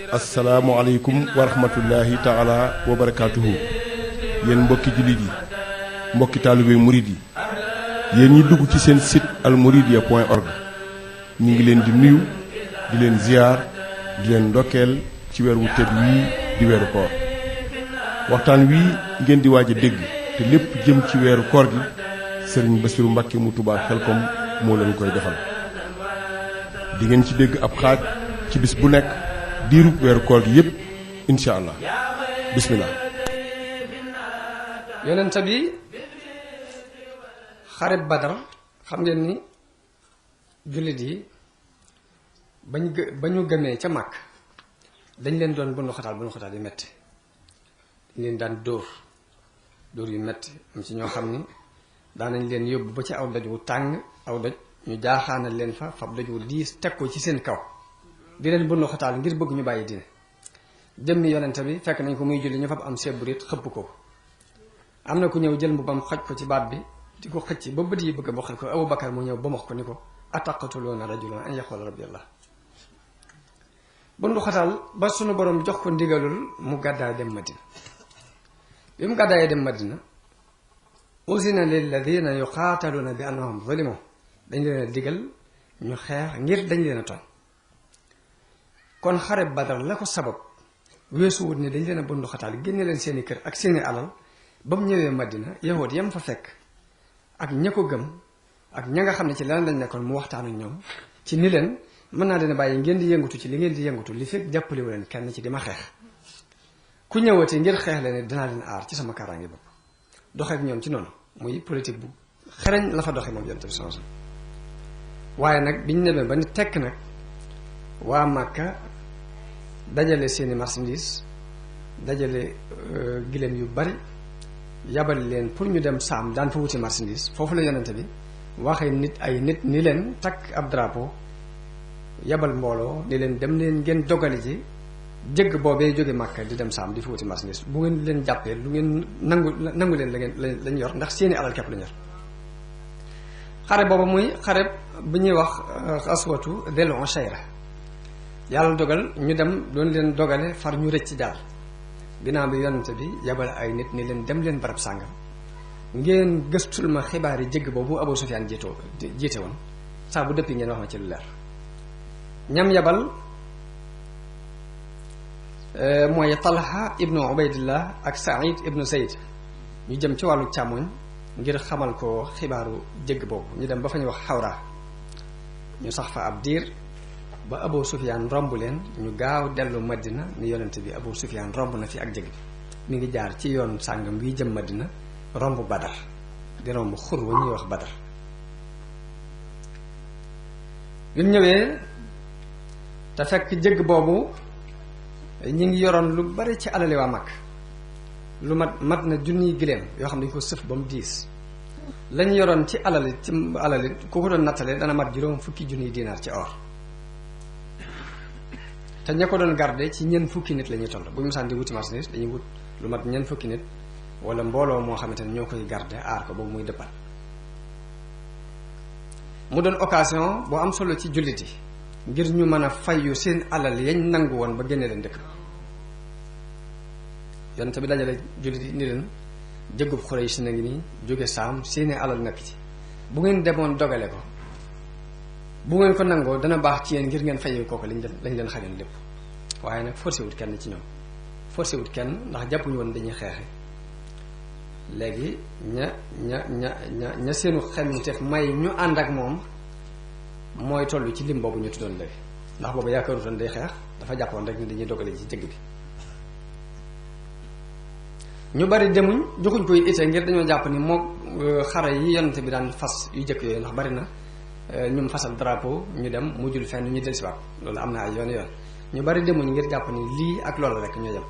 asalaamualeykum wa rahmatullahi taala wa barakaatuhu. yéen mbokki jullit yi mbokki taalibe murid yi yéen ñi dugg ci seen site almouridiyyah.org ñu ngi leen di nuyu di leen ziyaar di leen ndokkeel ci weer wu tedd wii di weeru koor. waxtaan wii ngeen di waaj a dégg te lépp jëm ci weeru koor gi sëriñ Bassirou Mbacké mu Touba Xelkom moo leen koy defal. di ngeen ci dégg ab xaaj ci bis bu nekk diirub weeru koor gi yépp incha allah bismillah. yonent bi xareb Badar xam ngeen ni jullit yi ba ñu gëmee ca màkk dañ leen doon bunu xataal yu metti dañ leen daan dóor yu metti am ci ñoo xam ni daanañ leen yóbbu ba ci aw doj wu tàng aw doj ñu jaaxaanal leen fa fab doj wu diis teg ko ci seen kaw di leen bunu xataal ngir bëgg ñu bàyyi diine. jëmmi yonent bi fekk nañ ko muy julli ñu fab am seburit xëpp ko. am na ku ñëw jël mbubam xoj ko ci baat bi di ko xëcc ba bët yi bëgg a bokkal ko Abubakar mu ñëw ba max ko ni ko ataqtuluuna rajulan an yaqula rabbi allah. bundu xataal ba sunu borom jox ko ndigalul mu gàddaay dem Madina. bi mu gàddaayee dem Madina usina lilladina yuqaataluuna bi annahum zulimu dañ leen a digal ñu xeex ngir dañ leen a tooñ. kon xare Badar la ko sabab weesu wut ni dañ leen a bundu xataal génne leen seeni kër ak seeni alal. ba mu ñëwee Madina yahood yam fa fekk ak ña ko gëm ak ña nga xam ne ci lan lañ nekkoon mu waxtaan ak ñoom ci ni leen mën naa leen bàyyi ngeen di yëngatu ci li ngeen di yëngatu li fekk jàppalewu leen kenn ci di ma xeex ku ñëwati ngir xeex leen dinaa leen aar ci sama kaaraange bopp doxe ak ñoom ci noonu muy politique bu xereñ la fa doxe moom yonent bi sallallahu alayhi wasallam. waaye nag biñ demee ba ni tekk nag waa Màkka dajale seeni marchandise dajale gileem yu bari yabal leen pour ñu dem saam daan fa wuti marchandise foofu la yonente bi waxee nit ni leen takk ab drapeau yabal mbooloo ni leen dem leen ngeen dogali ji jëgg boobee jóge Màkka di dem saam di fa wuti marchandise bu ngeen leen jàppee lu ngeen nangu leen lañ yor ndax seeni alal képp lañ yor. xare booba muy xare bu ñuy wax aswatu del Ushayra yàlla dogal ñu dem doon leen dogale far ñu rëcc jaar ginnaaw bi yonente bi yabal ay nit ni leen dem leen barab sàngam ngeen gëstul ma xibaar yi jëgg boobu Abu Sufyaan jiite woon saa bu dëppi ngeen wax ma ci lu leer. ñam yabal mooy Talha ibnu Ubaydillah ak Saïd ibnu Zayd ñu jëm ci wàllu càmmoñ ngir xamal ko xibaaru jëgg boobu ñu dem ba fa ñu wax xawra ñu sax fa ab diir ba Abu Sufyaan romb leen ñu gaaw dellu Madina ni yonent bi Abu Sufyaan romb na fi ak jëg bi mi ngi jaar ci yoon sàngam bii jëm Madina romb Badar di romb xur wa ñuy wax Badar. bi mu ñëwee te fekk jëgg boobu ñi ngi yoroon lu bari ci alali waa mag lu mat na junniy gileem yoo xam ne dañu ko sëf ba mu diis lañ yoroon ci alali ku ko doon nattale dana mat juróom fukki junniy dinaar ci or. te ña ko doon garde ci ñeent fukki nit la ñuy toll bu ñu mosaan di wuti marchandise dañuy wut lu mat ñeent fukki nit wala mbooloo moo xamante ne ñoo koy garde aar ko boobu muy dëppal. mu doon occasion boo am solo ci jullit yi ngir ñu mën a fayu seen alal yañ nangu woon ba génne leen dëkk yonent bi dajale jullit yi ni leen jëggub Xuraysh na ngi nii jóge saam seeni alal nekk ci bu ngeen demoon dogale ko bu ngeen ko nangoo dana baax ci yéen ngir ngeen fayee kooku lañ leen xañoon lépp. waaye nag forcé wut kenn ci ñoom forcé wut kenn ndax jàppuñu woon dañuy xeexe léegi ña seenu xelmiteef may ñu ànd ak moom mooy toll ci lim boobu ñu tuddoon léegi ndax boobu yaakaarutoon day xeex dafa jàppoon rek ni dañuy dogale ci jëgg bi. ñu bari demuñ joxuñ koy ite ngir dañoo jàpp ni moo xare yi yonente bi daan fas yu jëkk yooyu ndax bari na ñum fasal drapeau ñu dem mujjul fenn ñu dellusiwaat loolu am na ay yoon ñu bari demuñ ngir jàpp ni lii ak loolu rek ñoo yem.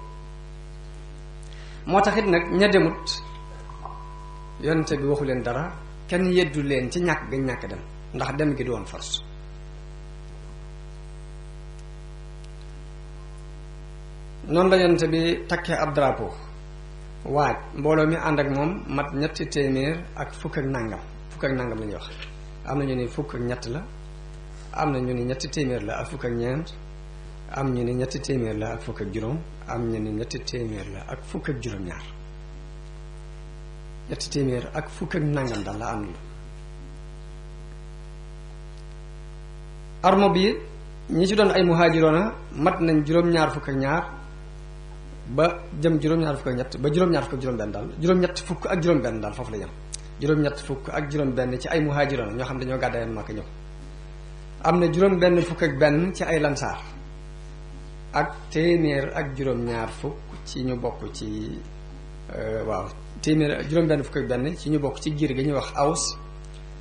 moo tax it nag ña demut yonente bi waxu leen dara kenn yeddu leen ci ñàkk gañ ñàkk dem ndax dem gi du woon force. noonu la yonente bi takkee ab drapeau waaj mbooloo mi ànd ak moom mat ñetti téeméer ak fukk ak nangam la ñuy wax. am na ñu ni fukk ak ñett la am na ñu ni ñetti téeméer la ak fukk ak ñeent am ñu ne ñetti téeméer la ak fukk ak juróom am ñu ne ñetti téeméer la ak fukk ak juróom-ñaar ñetti téeméer ak fukk ak nangam daal la àndul. armo bi ñi ci doon ay muhaajiroona mat nañ juróom-ñaar fukk ak ñaar ba jëm juróom-ñaar fukk ak ñett ba juróom-ñaar fukk ak juróom-benn daal juróom-ñett fukk ak juróom-benn daal foofu la jëm juróom-ñett fukk ak juróom-benn ci ay muhaajiroona ñoo xam dañoo gàddaay Makka ñëw. am na juróom-benn fukk ak benn ci ay lansaar ak téeméer ak juróom-ñaar fukk ci ñu bokk ci waaw téeméer juróom-benn fukk ak benn ci ñu bokk ci giir ga ñuy wax Aws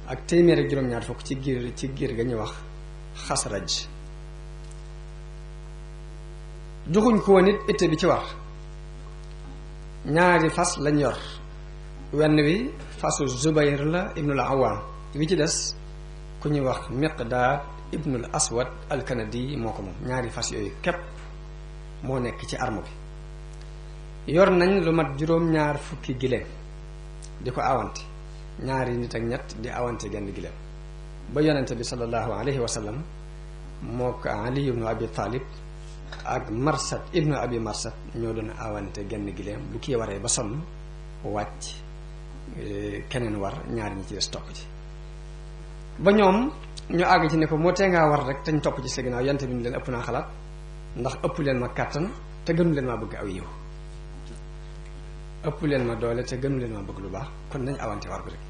ak téeméer ak juróom-ñaar fukk ci giir ga ñuy wax Xasraj. joxuñ ko woon it itte bi ci war ñaari fas lañ yor wenn wi fasu Zubayr la ibnul Awaam wi ci des ku ñuy wax Miqdaad ibnul Aswad al-Kanadi moo ko moom ñaari fas yooyu képp moo nekk ci arme bi yor nañ lu mat juróom-ñaar fukki giléem di ko awante ñaari nit ak ñett di awante genn giléem ba yonente bi sallallahu alayhi wa sallam moo ko Ali ibnu Abi Talib ak Marsad ibnu Abi Marsad ñoo doon awante genn giléem bu kii waree ba sonn wàcc keneen war ñaari ñi ci des topp ci ba ñoom ñu àgg ci ne ko moo tee ngaa war rek te ñu topp ci sa ginnaaw yonente bi ñu leen ëpp naa xalaat ndax ëpp leen ma kàttan te gënu leen maa bëgg aw yiw ëpp leen ma doole te gënu leen maa bëgg lu baax kon nañ awante war bi rek